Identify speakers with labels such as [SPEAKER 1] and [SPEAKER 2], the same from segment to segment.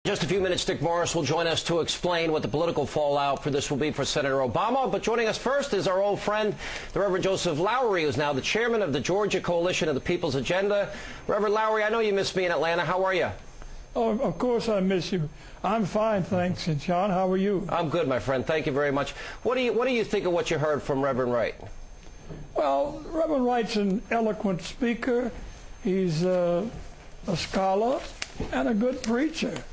[SPEAKER 1] Just a few minutes, Dick Morris will join us to explain what the political fallout for this will be for Senator Obama. But joining us first is our old friend, the Reverend Joseph Lowery, who's now the chairman of the Georgia Coalition of the People's Agenda. Reverend Lowery, I know you missed me in Atlanta. How are you?
[SPEAKER 2] Oh, of course I miss you. I'm fine, thanks. And John, how are you?
[SPEAKER 1] I'm good, my friend. Thank you very much. What do you think of what you heard from Reverend Wright?
[SPEAKER 2] Well, Reverend Wright's an eloquent speaker. He's a scholar and a good preacher.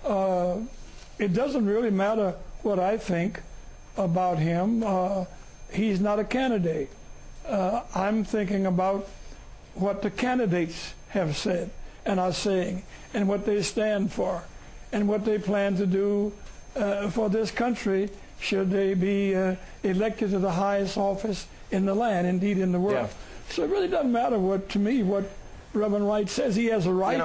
[SPEAKER 2] It doesn't really matter what I think about him. He's not a candidate. I'm thinking about what the candidates have said and are saying and what they stand for and what they plan to do for this country should they be elected to the highest office in the land, indeed in the world. Yeah. So it really doesn't matter to me what Reverend Wright says. He has a right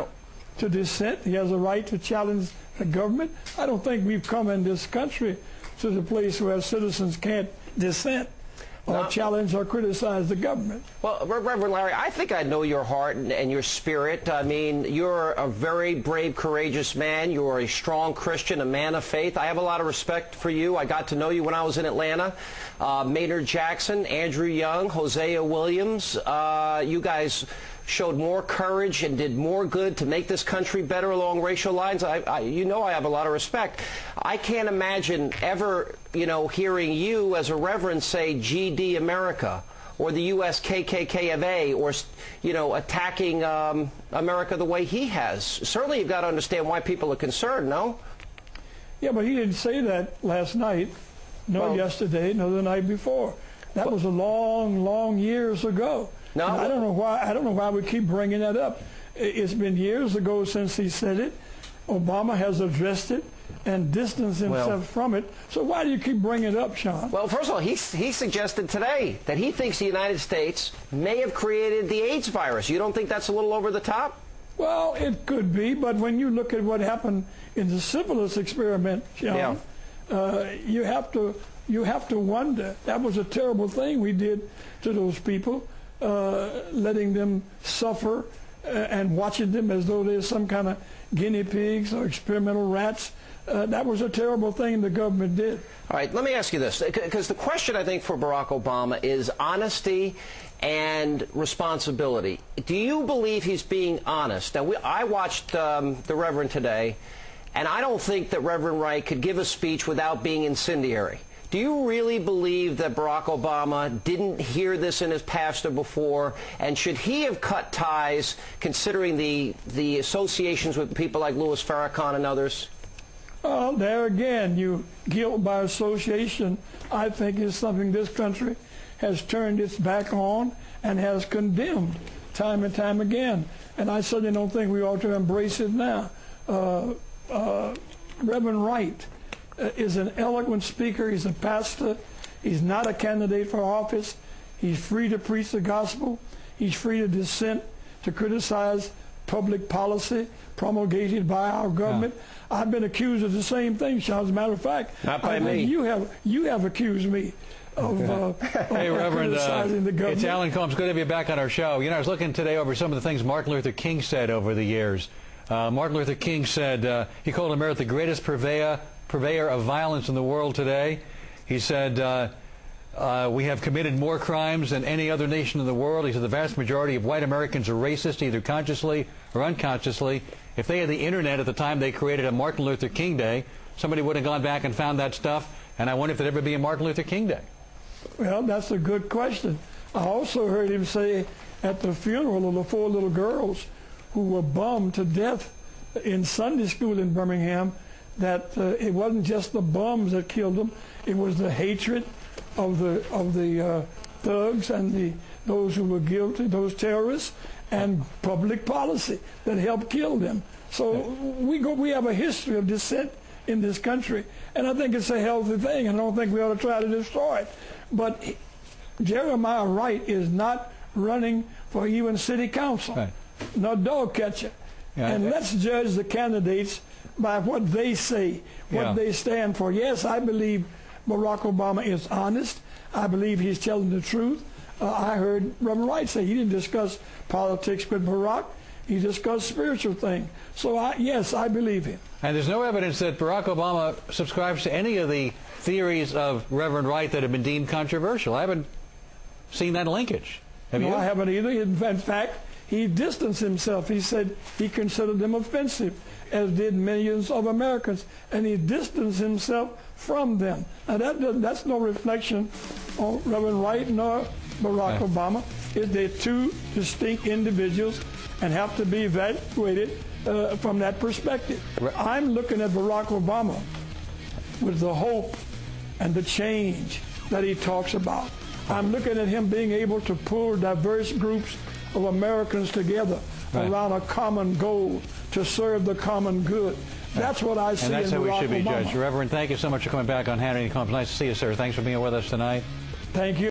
[SPEAKER 2] to dissent. He has a right to challenge the government. I don't think we've come in this country to the place where citizens can't dissent or challenge or criticize the government.
[SPEAKER 1] Well, Reverend Larry, I think I know your heart and your spirit. I mean, you're a very brave, courageous man. You're a strong Christian, a man of faith. I have a lot of respect for you. I got to know you when I was in Atlanta. Maynard Jackson, Andrew Young, Hosea Williams, you guys showed more courage and did more good to make this country better along racial lines. You know I have a lot of respect. I can't imagine ever, hearing you as a reverend say GD America or the U.S. KKK of A or, attacking America the way he has. Certainly you've got to understand why people are concerned, no?
[SPEAKER 2] Yeah, but he didn't say that last night, nor yesterday, nor the night before. That was a long, long years ago. No, I don't know why we keep bringing that up. It's been years ago since he said it. Obama has addressed it and distanced himself from it. So why do you keep bringing it up, Sean?
[SPEAKER 1] Well, first of all, he suggested today that he thinks the United States may have created the AIDS virus. You don't think that's a little over the top?
[SPEAKER 2] Well, it could be, but when you look at what happened in the syphilis experiment, Sean, you have to wonder. That was a terrible thing we did to those people. Letting them suffer and watching them as though they're some kind of guinea pigs or experimental rats. That was a terrible thing the government did.
[SPEAKER 1] All right, let me ask you this, because the question, I think, for Barack Obama is honesty and responsibility. Do you believe he's being honest? Now, I watched the Reverend today, and I don't think that Reverend Wright could give a speech without being incendiary. Do you really believe that Barack Obama didn't hear this in his pastor before? And should he have cut ties, considering the associations with people like Louis Farrakhan and others?
[SPEAKER 2] Well, there again, guilt by association, I think, is something this country has turned its back on and has condemned time and time again. And I certainly don't think we ought to embrace it now. Reverend Wright is an eloquent speaker. He's a pastor. He's not a candidate for office. He's free to preach the gospel. He's free to dissent, to criticize public policy promulgated by our government. I've been accused of the same thing, Sean. As a matter of fact,
[SPEAKER 1] not by me.
[SPEAKER 2] You have accused me of
[SPEAKER 3] hey, Reverend,
[SPEAKER 2] criticizing the government.
[SPEAKER 3] It's Alan Combs. Good to have you back on our show. I was looking today over some of the things Martin Luther King said over the years. Martin Luther King said he called America the greatest purveyor of violence in the world today. He said, we have committed more crimes than any other nation in the world. He said the vast majority of white Americans are racist, either consciously or unconsciously. If they had the internet at the time they created a Martin Luther King Day, somebody would have gone back and found that stuff, and I wonder if there'd ever be a Martin Luther King Day.
[SPEAKER 2] Well, that's a good question. I also heard him say at the funeral of the 4 little girls who were bummed to death in Sunday school in Birmingham that it wasn't just the bums that killed them, it was the hatred of the thugs and those who were guilty, those terrorists, and public policy that helped kill them. So we have a history of dissent in this country, and I think it's a healthy thing, and I don't think we ought to try to destroy it. But Jeremiah Wright is not running for even city council, no dog catcher. And let's judge the candidates by what they say, what they stand for. Yes, I believe Barack Obama is honest. I believe he's telling the truth. I heard Reverend Wright say he didn't discuss politics with Barack. He discussed spiritual things. So, yes, I believe him.
[SPEAKER 3] And there's no evidence that Barack Obama subscribes to any of the theories of Reverend Wright that have been deemed controversial. I haven't seen that linkage. Have you?
[SPEAKER 2] No, I haven't either. In fact, he distanced himself. He said he considered them offensive, as did millions of Americans, and he distanced himself from them. Now, that's no reflection on Reverend Wright nor Barack Obama. They're two distinct individuals and have to be evaluated from that perspective. I'm looking at Barack Obama with the hope and the change that he talks about. I'm looking at him being able to pull diverse groups of Americans together around a common goal to serve the common good. That's what I see in Barack Obama. And that's how we should be judged.
[SPEAKER 3] Reverend, thank you so much for coming back on Hannity. Nice to see you, sir. Thanks for being with us tonight.
[SPEAKER 2] Thank you.